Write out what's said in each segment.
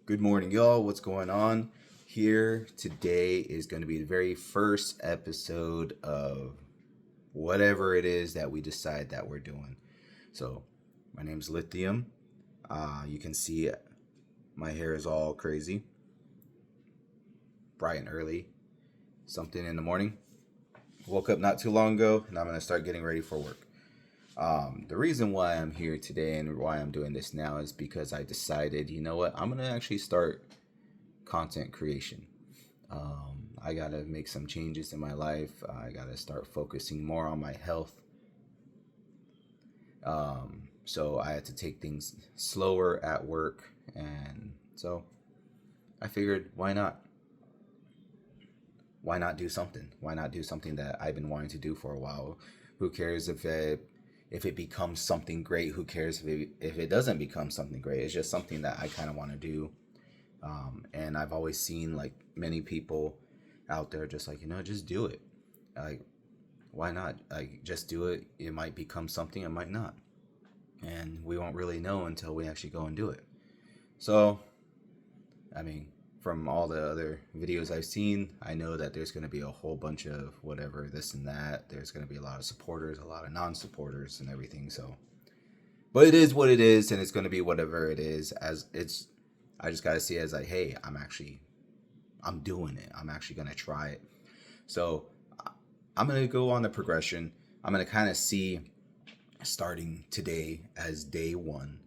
Good morning, y'all. What's going on? Here today is going to be the very first episode of whatever it is that we decide that we're doing. So, my name's Lithium. You can see my hair is all crazy, bright and early, something in the morning. Woke up not too long ago, and I'm going to start getting ready for work. The reason why I'm here today and why I'm doing this now is because I decided, you know what, I'm going to actually start content creation. I got to make some changes in my life. I got to start focusing more on my health. So I had to take things slower at work. And so I figured, why not? Why not do something? Why not do something that I've been wanting to do for a while? Who cares if it becomes something great? Who cares if it doesn't become something great? It's just something that I kind of want to do. And I've always seen like many people out there just like, just do it. Like, why not? Like, just do it. It might become something, it might not. And we won't really know until we actually go and do it. So, I mean, from all the other videos I've seen, I know that there's going to be a whole bunch of whatever, this and that. There's going to be a lot of supporters, a lot of non-supporters and everything. So, but it is what it is, and it's going to be whatever it is. I just got to see it as like, hey, I'm doing it. I'm actually going to try it. So I'm going to go on the progression. I'm going to kind of see starting today as day one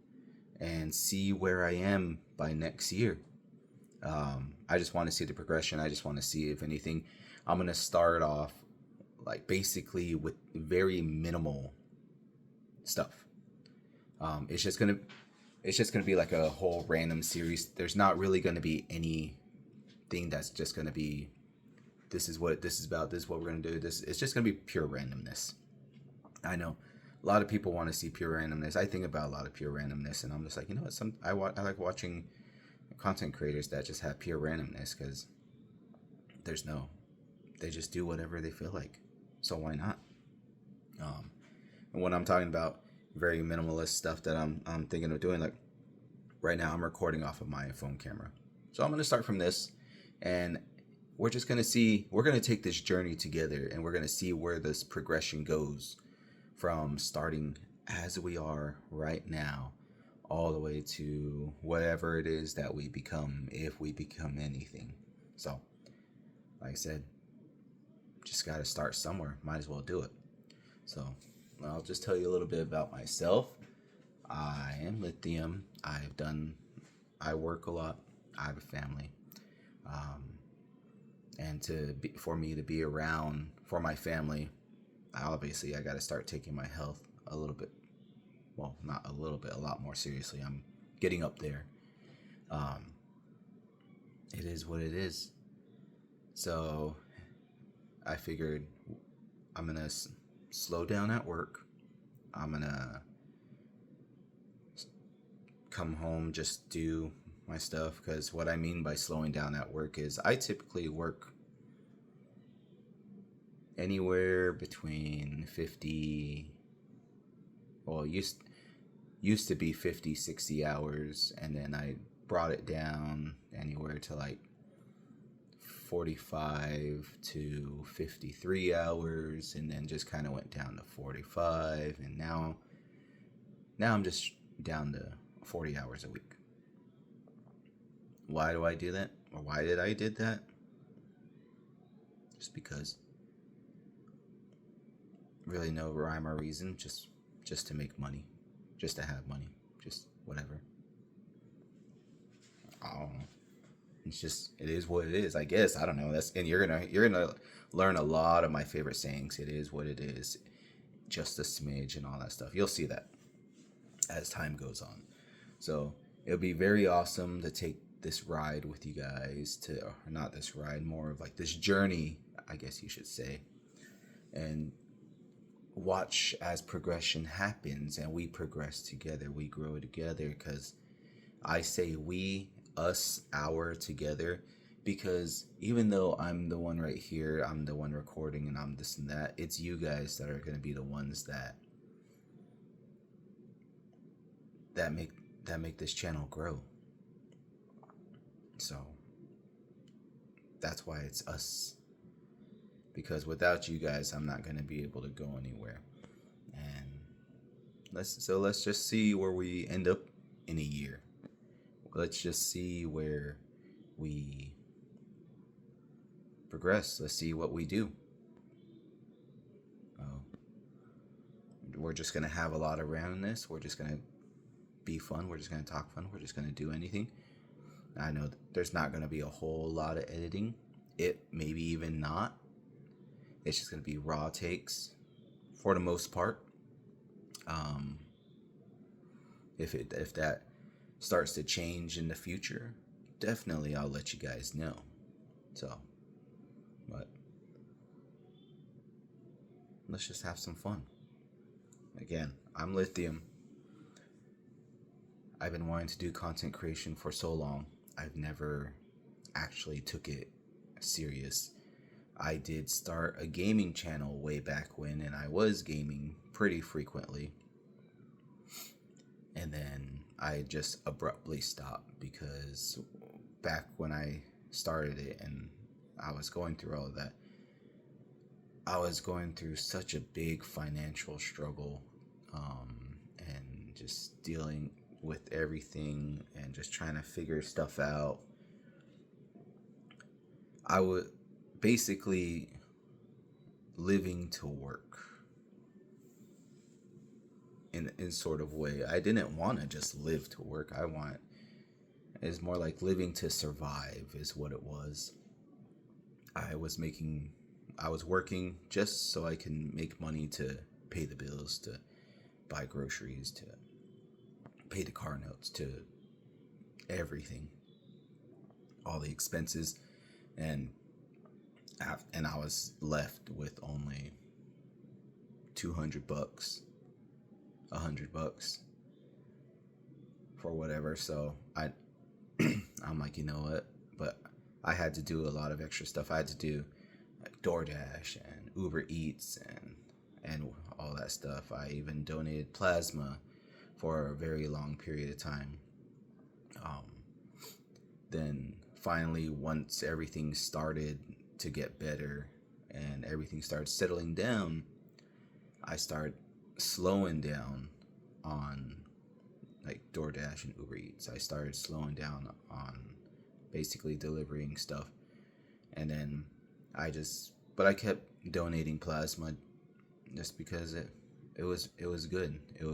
and see where I am by next year. I just want to see the progression. I just want to see if anything. I'm going to start off like basically with very minimal stuff. It's just going to be like a whole random series. There's not really going to be anything that's just going to be, this is what this is about, this is what we're going to do. It's just going to be pure randomness. I know a lot of people want to see pure randomness. I think about a lot of pure randomness, and I'm just like, what? I like watching content creators that just have pure randomness because they just do whatever they feel like. So why not? And when I'm talking about very minimalist stuff that I'm thinking of doing, like right now I'm recording off of my phone camera. So I'm going to start from this, and we're just going to see, we're going to take this journey together, and we're going to see where this progression goes from starting as we are right now all the way to whatever it is that we become, if we become anything. So, like I said, just got to start somewhere. Might as well do it. So, I'll just tell you a little bit about myself. I am Lithium. I work a lot. I have a family. And for me to be around for my family, obviously I got to start taking my health a little bit, well, not a little bit, a lot more seriously. I'm getting up there. It is what it is. So I figured I'm going to slow down at work. I'm going to come home, just do my stuff. Because what I mean by slowing down at work is I typically work anywhere between 50, well, used to be 50, 60 hours, and then I brought it down anywhere to like 45 to 53 hours, and then just kind of went down to 45, and now I'm just down to 40 hours a week. Why do I do that? Or why did I did that? Just because. Really no rhyme or reason, just to make money, just to have money, just whatever. It's just, it is what it is, I guess. I don't know. And you're gonna learn a lot of my favorite sayings. It is what it is, just a smidge, and all that stuff. You'll see that as time goes on. So it'll be very awesome to take this ride with you guys, or not this ride, more of like this journey, I guess you should say, and watch as progression happens, and we progress together, we grow together. Because I say we, us, our, together, because even though I'm the one right here, I'm the one recording, and I'm this and that, it's you guys that are going to be the ones that make this channel grow. So that's why it's us. Because without you guys, I'm not going to be able to go anywhere. And let's just see where we end up in a year. Let's just see where we progress. Let's see what we do. We're just going to have a lot of randomness. We're just going to be fun. We're just going to talk fun. We're just going to do anything. I know there's not going to be a whole lot of editing. It maybe even not. It's just going to be raw takes for the most part. If that starts to change in the future, definitely I'll let you guys know. So, but let's just have some fun. Again, I'm Lithium. I've been wanting to do content creation for so long. I've never actually took it serious. I did start a gaming channel way back when, and I was gaming pretty frequently. And then I just abruptly stopped because back when I started it and I was going through all of that, I was going through such a big financial struggle, and just dealing with everything and just trying to figure stuff out. I would basically living to work in sort of way. I didn't want to just live to work. It's more like living to survive is what it was. I was working just so I can make money to pay the bills, to buy groceries, to pay the car notes, to everything, all the expenses, and I was left with only $200, $100 for whatever. So I'm like, you know what? But I had to do a lot of extra stuff. I had to do like DoorDash and Uber Eats and all that stuff. I even donated plasma for a very long period of time. Then finally, once everything started to get better and everything started settling down, I started slowing down on like DoorDash and Uber Eats. I started slowing down on basically delivering stuff. And then I kept donating plasma just because it was good. It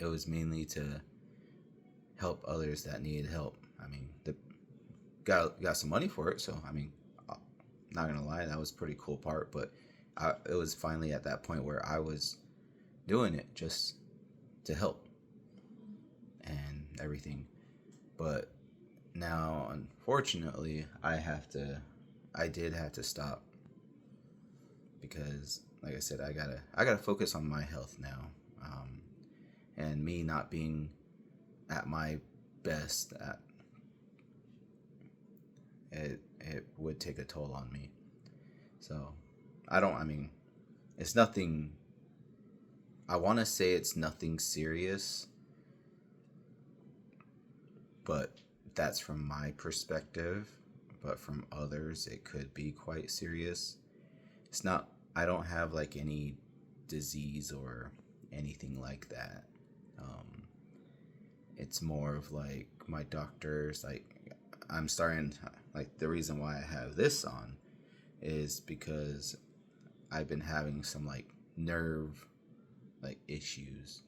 was mainly to help others that needed help. I mean, got some money for it, so I mean, not gonna lie, that was a pretty cool part. But it was finally at that point where I was doing it just to help and everything. But now, unfortunately, I did have to stop because, like I said, I gotta focus on my health now, and me not being at my best. It would take a toll on me. So it's nothing. I want to say it's nothing serious, but that's from my perspective. But from others, it could be quite serious. It's not. I don't have like any disease or anything like that. It's more of like my doctors, like I'm starting, like the reason why I have this on is because I've been having some like nerve like issues.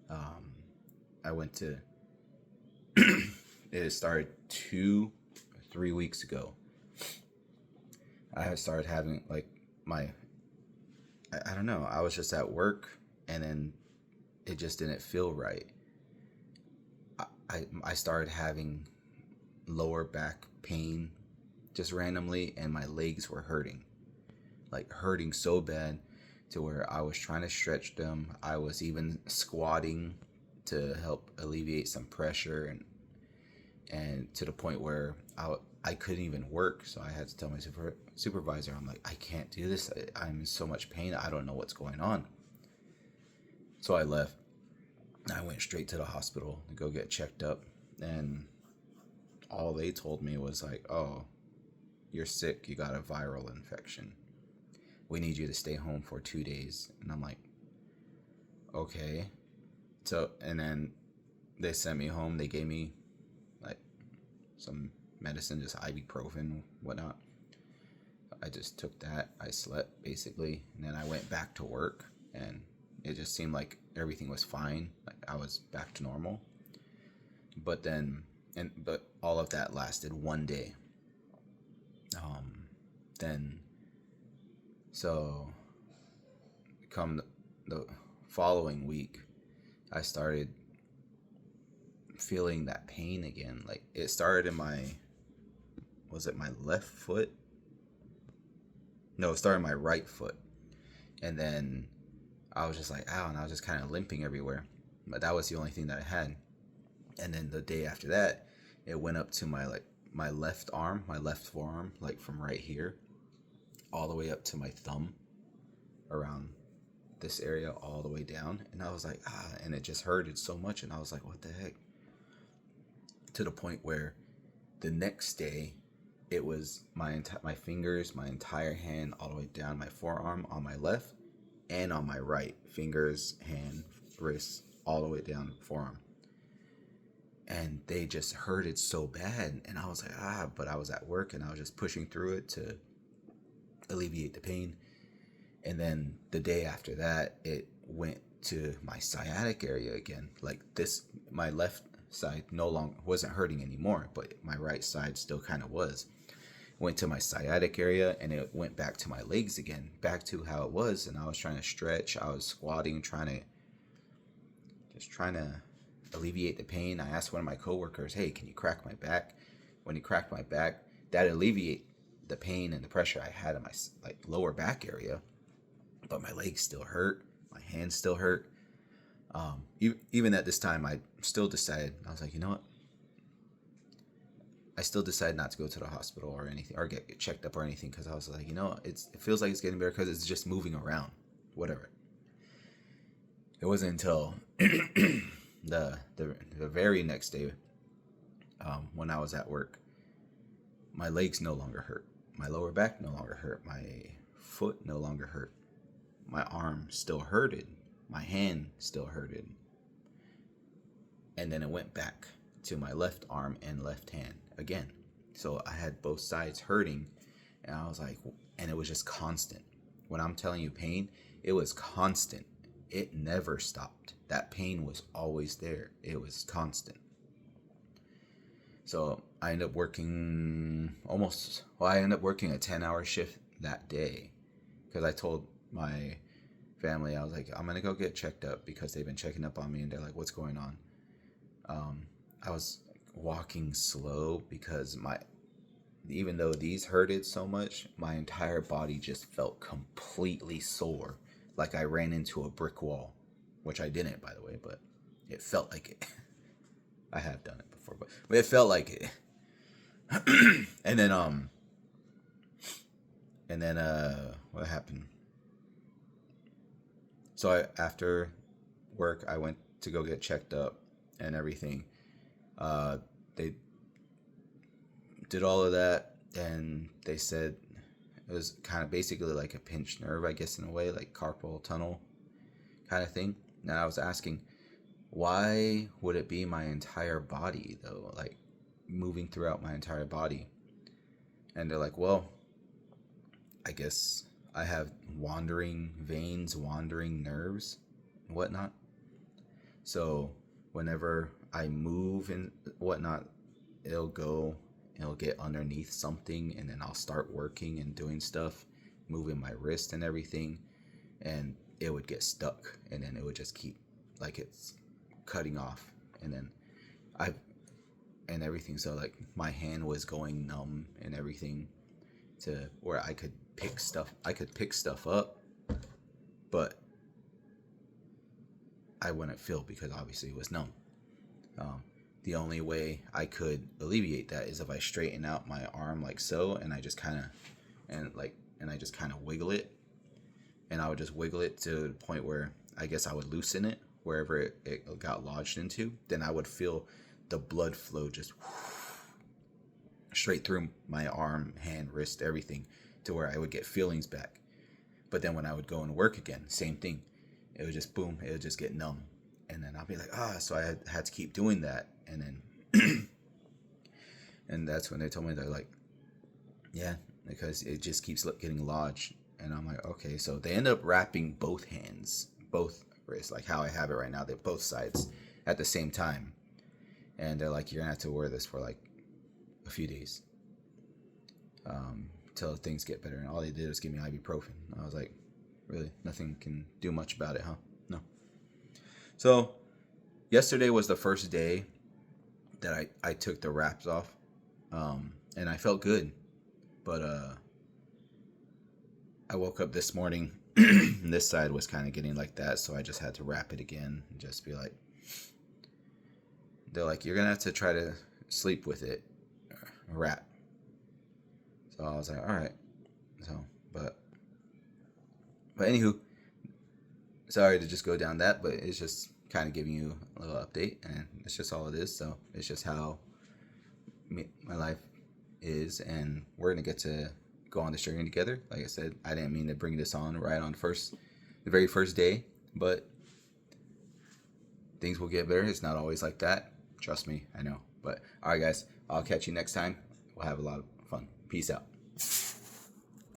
I went to it started 2-3 weeks ago. I had started having like I don't know, I was just at work and then it just didn't feel right. I started having lower back pain just randomly, and my legs were hurting so bad to where I was trying to stretch them. I was even squatting to help alleviate some pressure, and to the point where I couldn't even work. So I had to tell my supervisor, I'm like, I can't do this. I'm in so much pain. I don't know what's going on. So I left. I went straight to the hospital to go get checked up, and all they told me was like, oh, you're sick, you got a viral infection, we need you to stay home for 2 days. And I'm like, okay. So, and then they sent me home. They gave me like some medicine, just ibuprofen, whatnot. I just took that. I slept basically, and then I went back to work, and it just seemed like everything was fine. Like I was back to normal. But then, but all of that lasted one day. Then, so come the following week, I started feeling that pain again. Like it started in was it my left foot? No, it started in my right foot. And then I was just like, ow, and I was just kind of limping everywhere. But that was the only thing that I had. And then the day after that, it went up to my left arm, my left forearm, like from right here, all the way up to my thumb, around this area, all the way down. And I was like, and it just hurted so much. And I was like, what the heck? To the point where the next day, it was my fingers, my entire hand, all the way down my forearm on my left and on my right. Fingers, hand, wrist, all the way down the forearm. And they just hurted so bad. And I was like, but I was at work and I was just pushing through it to alleviate the pain. And then the day after that, it went to my sciatic area again. Like this, my left side no longer wasn't hurting anymore, but my right side still kind of was. Went to my sciatic area, and it went back to my legs again, back to how it was. And I was trying to stretch. I was squatting, trying to alleviate the pain. I asked one of my coworkers, hey, can you crack my back? When he cracked my back, that alleviated the pain and the pressure I had in my lower back area. But my legs still hurt. My hands still hurt. Even at this time, I still decided, I was like, you know what? I still decided not to go to the hospital or anything, or get checked up or anything, because I was like, you know, it feels like it's getting better because it's just moving around, whatever. It wasn't until the very next day, when I was at work, my legs no longer hurt, my lower back no longer hurt, my foot no longer hurt, my arm still hurted, my hand still hurted, and then it went back to my left arm and left hand again. So I had both sides hurting, and I was like, and it was just constant. When I'm telling you pain, it was constant. It never stopped. That pain was always there. It was constant. So I ended up working a 10-hour shift that day, because I told my family, I was like, I'm gonna go get checked up, because they've been checking up on me, and they're like, what's going on? I was walking slow because even though these hurted so much, my entire body just felt completely sore, like I ran into a brick wall, which I didn't, by the way, but it felt like it. I have done it before, but it felt like it. And then what happened? So after work, I went to go get checked up and everything. They did all of that, and they said it was kind of basically like a pinched nerve, I guess, in a way, like carpal tunnel kind of thing. And I was asking, why would it be my entire body though, like moving throughout my entire body? And they're like, well, I guess I have wandering veins, wandering nerves, and whatnot. So whenever I move and whatnot, it'll get underneath something, and then I'll start working and doing stuff, moving my wrist and everything, and it would get stuck, and then it would just keep like it's cutting off, and then and everything. So like my hand was going numb and everything, to where I could pick stuff up, but I wouldn't feel, because obviously it was numb. The only way I could alleviate that is if I straighten out my arm like so, and I just kind of wiggle it, and I would just wiggle it to the point where I guess I would loosen it wherever it got lodged into. Then I would feel the blood flow just straight through my arm, hand, wrist, everything, to where I would get feelings back. But then when I would go and work again, same thing. It would just boom, it would just get numb. And then I'll be like, so I had to keep doing that. And then, and that's when they told me, they're like, yeah, because it just keeps getting lodged. And I'm like, okay. So they end up wrapping both hands, both wrists, like how I have it right now. They're both sides at the same time. And they're like, you're going to have to wear this for like a few days till things get better. And all they did was give me ibuprofen. I was like, really? Nothing can do much about it, huh? No. So yesterday was the first day that I took the wraps off. And I felt good. But I woke up this morning and this side was kind of getting like that. So I just had to wrap it again and just be like, they're like, you're going to have to try to sleep with it. Wrap. So I was like, all right. So, but anywho, sorry to just go down that, but it's just kind of giving you a little update, and it's just all it is. So it's just how my life is, and we're gonna get to go on this journey together. Like I said, I didn't mean to bring this on right on the very first day, but things will get better. It's not always like that. Trust me, I know. But all right, guys, I'll catch you next time. We'll have a lot of fun. Peace out.